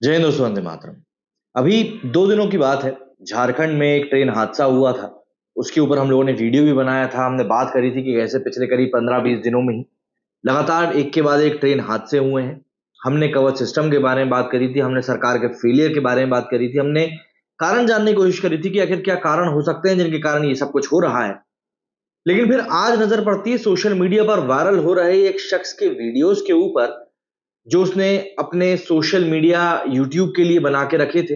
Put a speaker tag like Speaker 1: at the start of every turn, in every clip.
Speaker 1: जय हिंद दोस्तों, वंदे मातरम। अभी 2 दिनों की बात है। झारखंड में एक ट्रेन हादसा हुआ था। उसके ऊपर हम लोगों ने वीडियो भी बनाया था। हमने बात करी थी कि कैसे पिछले करीब 15-20 दिनों में ही लगातार एक के बाद एक ट्रेन हादसे हुए हैं। हमने कवच सिस्टम के बारे में बात करी थी, हमने सरकार के फेलियर के बारे में बात करी थी, हमने कारण जानने की कोशिश करी थी कि आखिर क्या कारण हो सकते हैं जिनके कारण ये सब कुछ हो रहा है। लेकिन फिर आज नजर पड़ती है सोशल मीडिया पर वायरल हो रहे एक शख्स के वीडियोस के ऊपर, जो उसने अपने सोशल मीडिया यूट्यूब के लिए बना के रखे थे,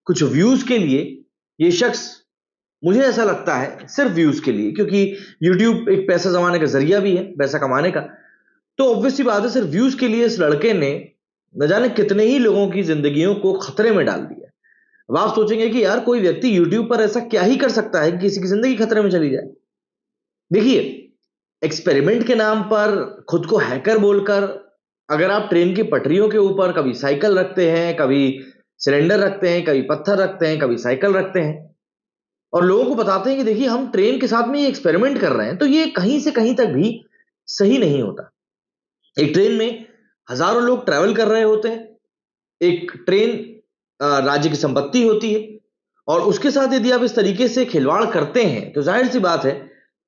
Speaker 1: कुछ व्यूज के लिए। ये शख्स, मुझे ऐसा लगता है, सिर्फ व्यूज के लिए, क्योंकि यूट्यूब एक पैसा जमाने का जरिया भी है, पैसा कमाने का। तो ऑब्वियस सी बात है, सिर्फ व्यूज के लिए इस लड़के ने न जाने कितने ही लोगों की जिंदगियों को खतरे में डाल दिया। अब आप सोचेंगे कि यार, कोई व्यक्ति यूट्यूब पर ऐसा क्या ही कर सकता है कि किसी की जिंदगी खतरे में चली जाए। देखिए, एक्सपेरिमेंट के नाम पर खुद को हैकर बोलकर अगर आप ट्रेन की पटरियों के ऊपर कभी साइकिल रखते हैं, कभी सिलेंडर रखते हैं, कभी पत्थर रखते हैं, कभी साइकिल रखते हैं, और लोगों को बताते हैं कि देखिए हम ट्रेन के साथ में ये एक्सपेरिमेंट कर रहे हैं, तो ये कहीं से कहीं तक भी सही नहीं होता। एक ट्रेन में हजारों लोग ट्रैवल कर रहे होते हैं। एक ट्रेन राज्य की संपत्ति होती है, और उसके साथ यदि आप इस तरीके से खिलवाड़ करते हैं तो जाहिर सी बात है,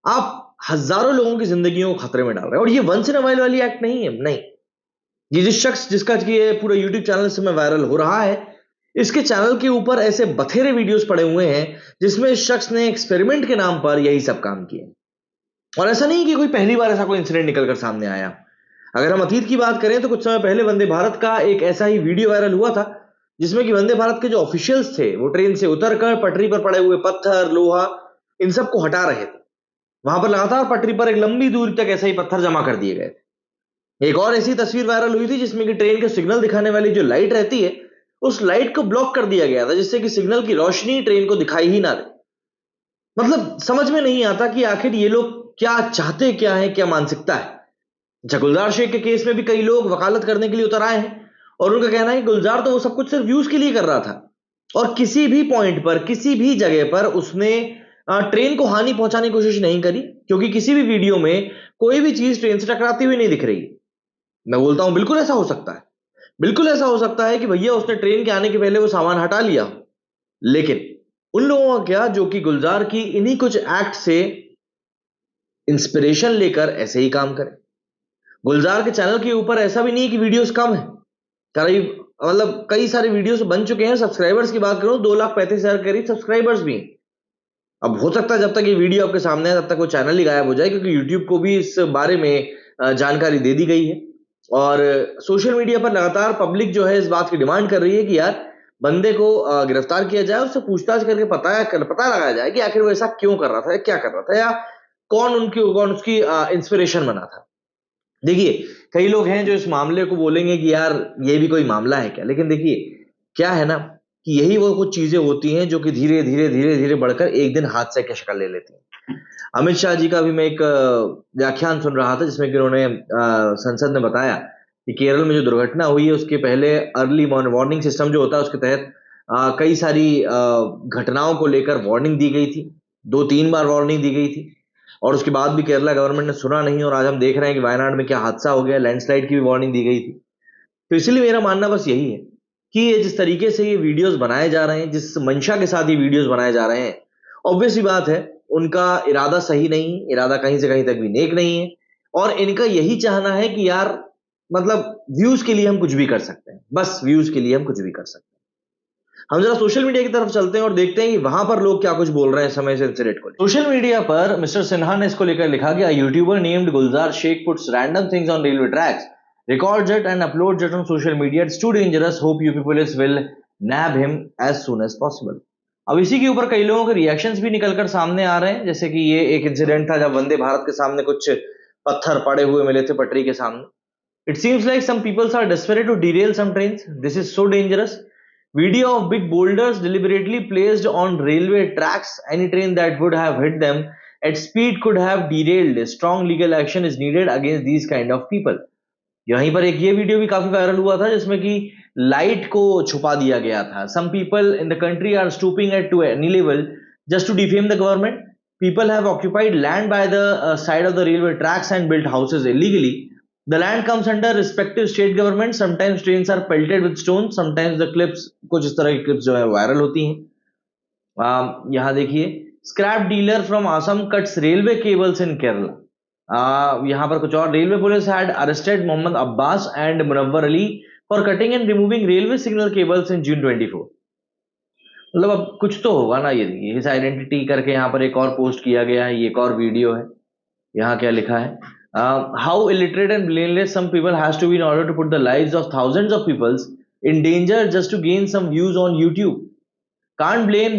Speaker 1: आप हजारों लोगों की जिंदगियों को खतरे में डाल रहे हैं। और ये वंस इन अ वाइल वाली एक्ट नहीं है, नहीं। ये जिस शख्स जिसका कि ये पूरा यूट्यूब चैनल से में वायरल हो रहा है, इसके चैनल के ऊपर ऐसे बथेरे वीडियोस पड़े हुए हैं जिसमें इस शख्स ने एक्सपेरिमेंट के नाम पर यही सब काम किए। और ऐसा नहीं कि कोई पहली बार ऐसा कोई इंसिडेंट निकलकर सामने आया। अगर हम अतीत की बात करें तो कुछ समय पहले वंदे भारत का एक ऐसा ही वीडियो वायरल हुआ था, जिसमें कि वंदे भारत के जो ऑफिशियल्स थे वो ट्रेन से उतरकर पटरी पर पड़े हुए पत्थर, लोहा, इन सबको हटा रहे थे। वहां पर लगातार पटरी पर एक लंबी दूरी तक ऐसे ही पत्थर जमा कर दिए गए थे। एक और ऐसी तस्वीर वायरल हुई थी जिसमें कि ट्रेन के सिग्नल दिखाने वाली जो लाइट रहती है, उस लाइट को ब्लॉक कर दिया गया था, जिससे कि सिग्नल की रोशनी ट्रेन को दिखाई ही ना दे। मतलब समझ में नहीं आता कि आखिर ये लोग क्या चाहते, क्या है, क्या मानसिकता है। अच्छा, गुलजार शेख के केस में भी कई लोग वकालत करने के लिए उतर आए हैं, और उनका कहना है कि गुलजार तो वो सब कुछ सिर्फ व्यूज के लिए कर रहा था, और किसी भी पॉइंट पर, किसी भी जगह पर उसने ट्रेन को हानि पहुंचाने की कोशिश नहीं करी, क्योंकि किसी भी वीडियो में कोई भी चीज ट्रेन से टकराती हुई नहीं दिख रही। मैं बोलता हूं, बिल्कुल ऐसा हो सकता है। बिल्कुल ऐसा हो सकता है कि भैया उसने ट्रेन के आने के पहले वो सामान हटा लिया हो। लेकिन उन लोगों का क्या, जो कि गुलजार की इन्हीं कुछ एक्ट से इंस्पिरेशन लेकर ऐसे ही काम करें। गुलजार के चैनल के ऊपर ऐसा भी नहीं है कि वीडियोस कम है। करीब, मतलब कई सारे वीडियोस बन चुके हैं। सब्सक्राइबर्स की बात करूं, 2,35,000 करीब सब्सक्राइबर्स भी हैं। अब हो सकता है जब तक ये वीडियो आपके सामने है तब तक वो चैनल ही गायब हो जाए, क्योंकि यूट्यूब को भी इस बारे में जानकारी दे दी गई है। और सोशल मीडिया पर लगातार पब्लिक जो है इस बात की डिमांड कर रही है कि यार, बंदे को गिरफ्तार किया जाए, उससे पूछताछ करके पता लगाया जाए कि आखिर वो ऐसा क्यों कर रहा था, या क्या कर रहा था, या कौन उसकी इंस्पिरेशन बना था। देखिए, कई लोग हैं जो इस मामले को बोलेंगे कि यार ये भी कोई मामला है क्या। लेकिन देखिए, क्या है ना, कि यही वो कुछ चीजें होती हैं जो कि धीरे धीरे धीरे धीरे बढ़कर एक दिन हादसे की शक्ल ले लेती हैं। अमित शाह जी का भी मैं एक व्याख्यान सुन रहा था, जिसमें कि उन्होंने संसद में बताया कि केरल में जो दुर्घटना हुई है उसके पहले अर्ली वार्निंग सिस्टम जो होता है, उसके तहत कई सारी घटनाओं को लेकर वार्निंग दी गई थी। 2-3 बार वार्निंग दी गई थी, और उसके बाद भी केरला गवर्नमेंट ने सुना नहीं, और आज हम देख रहे हैं कि वायनाड में क्या हादसा हो गया। लैंडस्लाइड की भी वार्निंग दी गई थी। तो इसलिए मेरा मानना बस यही है कि ये जिस तरीके से ये वीडियोस बनाए जा रहे हैं, जिस मंशा के साथ ये वीडियोस बनाए जा रहे हैं, ऑब्वियस सी बात है, उनका इरादा सही नहीं, इरादा कहीं से कहीं तक भी नेक नहीं है। और इनका यही चाहना है कि यार, मतलब व्यूज के लिए हम कुछ भी कर सकते हैं, बस व्यूज के लिए हम कुछ भी कर सकते हैं। हम जरा सोशल मीडिया की तरफ चलते हैं और देखते हैं कि वहां पर लोग क्या कुछ बोल रहे हैं समय से इंसिडेंट को। सोशल मीडिया पर मिस्टर सिन्हा ने इसको लेकर लिखा कि YouTuber named Gulzar Shaikh puts random things on railway tracks, records it and uploads it on social media. It's too dangerous. Hope you people will nab him as soon as possible. अब इसी के ऊपर कई लोगों के रिएक्शंस भी निकलकर सामने आ रहे हैं, जैसे कि ये एक इंसिडेंट था जब वंदे भारत के सामने कुछ पत्थर पड़े हुए मिले थे पटरी के सामने। It seems like some people are desperate to derail some trains. This is so dangerous. Video of big boulders deliberately placed on railway tracks. Any train that would have hit them at speed could have derailed. Strong legal action is needed against these kind of people. यहीं पर एक ये video भी काफी viral हुआ था जिसमें कि लाइट को छुपा दिया गया था। Some people in the country are stooping at to any level just to defame the government. People have occupied land by the side of the railway tracks and built houses illegally. The land comes under respective state government. Sometimes trains are pelted with stones. Sometimes the clips, कुछ इस तरह की clips जो है viral होती हैं। यहाँ देखिए, scrap dealer from Assam cuts railway cables in Kerala। यहाँ पर कुछ और, railway police had arrested Mohammad Abbas and Munawwar Ali for cutting and removing railway signal cables in June 24। मतलब अब कुछ तो होगा ना। ये देखिए, his identity करके यहाँ पर एक और पोस्ट किया गया है, ये एक और वीडियो है। यहाँ क्या लिखा है, how illiterate and blameless some people has to be in order to put the lives of thousands of people in danger just to gain some views on YouTube। Can't blame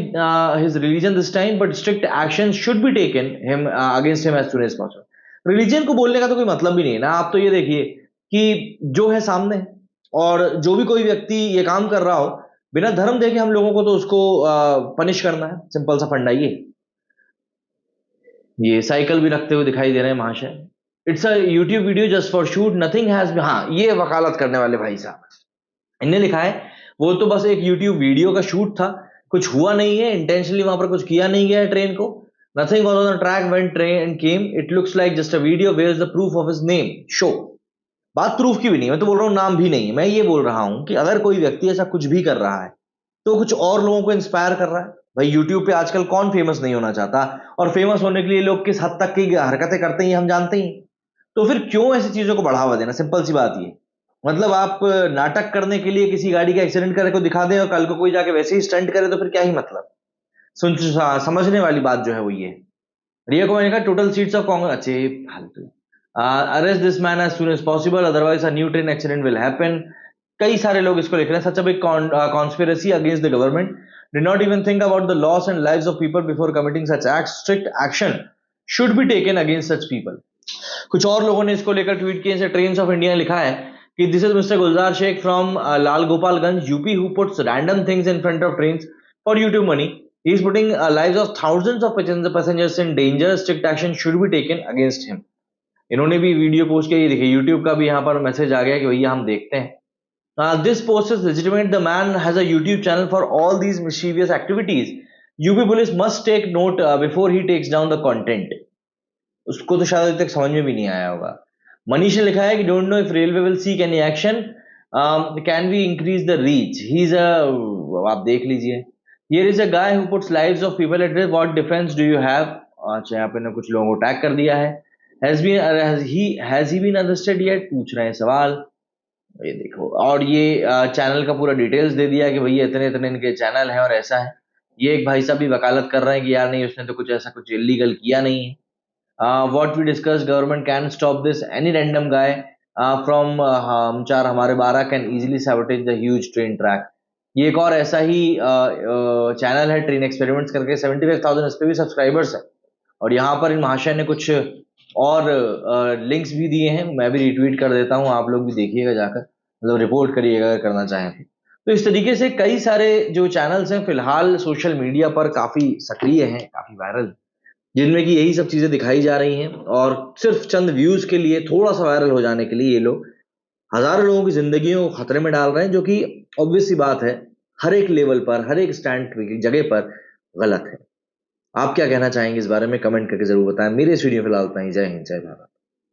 Speaker 1: his religion this time, but strict action should be taken against him as soon as possible। Religion को बोलने का तो कोई मतलब भी नहीं है ना। आप तो ये देखिए कि जो है सामने, और जो भी कोई व्यक्ति ये काम कर रहा हो बिना धर्म देखे, हम लोगों को तो उसको पनिश करना है। सिंपल सा फंडा ये साइकिल भी रखते हुए दिखाई दे रहे हैं महाशय। It's a YouTube video just for shoot, nothing has. हाँ, ये वकालत करने वाले भाई साहब, इन्हें लिखा है वो तो बस एक यूट्यूब वीडियो का शूट था, कुछ हुआ नहीं है, इंटेंशनली वहां पर कुछ किया नहीं गया है ट्रेन को। Nothing was on the track when train came, it looks like just a video, where is the proof of his name show. बात प्रूफ की भी नहीं, मैं तो बोल रहा हूँ नाम भी नहीं है। मैं ये बोल रहा हूं कि अगर कोई व्यक्ति ऐसा कुछ भी कर रहा है तो कुछ और लोगों को इंस्पायर कर रहा है। भाई यूट्यूब पे आजकल कौन फेमस नहीं होना चाहता, और फेमस होने के लिए लोग किस हद तक की हरकतें करते हैं हम जानते ही। तो फिर क्यों ऐसी चीजों को बढ़ावा देना। सिंपल सी बात ये, मतलब आप नाटक करने के लिए किसी गाड़ी का एक्सीडेंट करके को दिखा दें और कल को कोई जाके वैसे ही स्टंट करे तो फिर क्या ही मतलब। समझने वाली बात जो है वो ये, रिया कुमार ने कहा टोटल सीट्स ऑफ कांग्रेस, अच्छे फालतू, arrest this man as soon as possible otherwise a new train accident will happen. कई सारे लोग इसको लिख रहे हैं, such a big conspiracy against the government, did not even think about the loss and lives of people before committing such acts, strict action should be taken against such people। कुछ और लोगों ने इसको लेकर ट्वीट किए, जैसे trains of India ने लिखा है कि this is mister Gulzar Shaikh from Lal Gopalganj UP who puts random things in front of trains for YouTube money, he is putting lives of thousands of passengers in danger, strict action should be taken against him। इन्होंने भी video post किया, ये देखिए YouTube का भी यहाँ पर message आ गया कि भैया हम देखते हैं। This post is legitimate. The man has a YouTube channel for all these mischievous activities। UP police must take note before he takes down the content। उसको तो शायद अभी तक समझ में भी नहीं आया होगा। मनीष ने लिखा है कि don't know if railway will seek any action, can we increase the reach, he is a, आप देख लीजिए, here is a guy who puts lives of people at risk, what defence do you have. अच्छा, यहाँ पे ना कुछ लोगों को टैग कर दिया है। Has he been arrested yet, पूछ रहे हैं सवाल। ये देखो, और ये चैनल का पूरा डिटेल्स दे दिया कि भैया इतने इतने इनके चैनल हैं और ऐसा है। ये एक भाई साहब भी वकालत कर रहे हैं कि यार नहीं, उसने तो कुछ ऐसा कुछ इलीगल किया नहीं है। What we discuss, government can stop this, any random guy from हम चार हमारे 12 can easily sabotage the huge train track. ये एक और ऐसा ही चैनल है ट्रेन एक्सपेरिमेंट्स करके, 75,000 इस पे भी सब्सक्राइबर्स है। और यहाँ पर इन महाशय ने कुछ और लिंक्स भी दिए हैं, मैं भी रिट्वीट कर देता हूँ, आप लोग भी देखिएगा जाकर, मतलब रिपोर्ट करिएगा अगर करना चाहें तो। इस तरीके से कई सारे जो चैनल्स हैं फिलहाल सोशल मीडिया पर काफी सक्रिय हैं, काफी वायरल, जिनमें कि यही सब चीजें दिखाई जा रही हैं, और सिर्फ चंद व्यूज के लिए, थोड़ा सा वायरल हो जाने के लिए ये लोग हजारों लोगों की जिंदगियों को खतरे में डाल रहे हैं, जो कि ऑब्वियस सी बात है, हर एक लेवल पर, हर एक स्टैंड की जगह पर गलत है। आप क्या कहना चाहेंगे इस बारे में, कमेंट करके जरूर बताएं। मेरे इस वीडियो फिलहाल इतना ही। जय हिंद, जय भारत।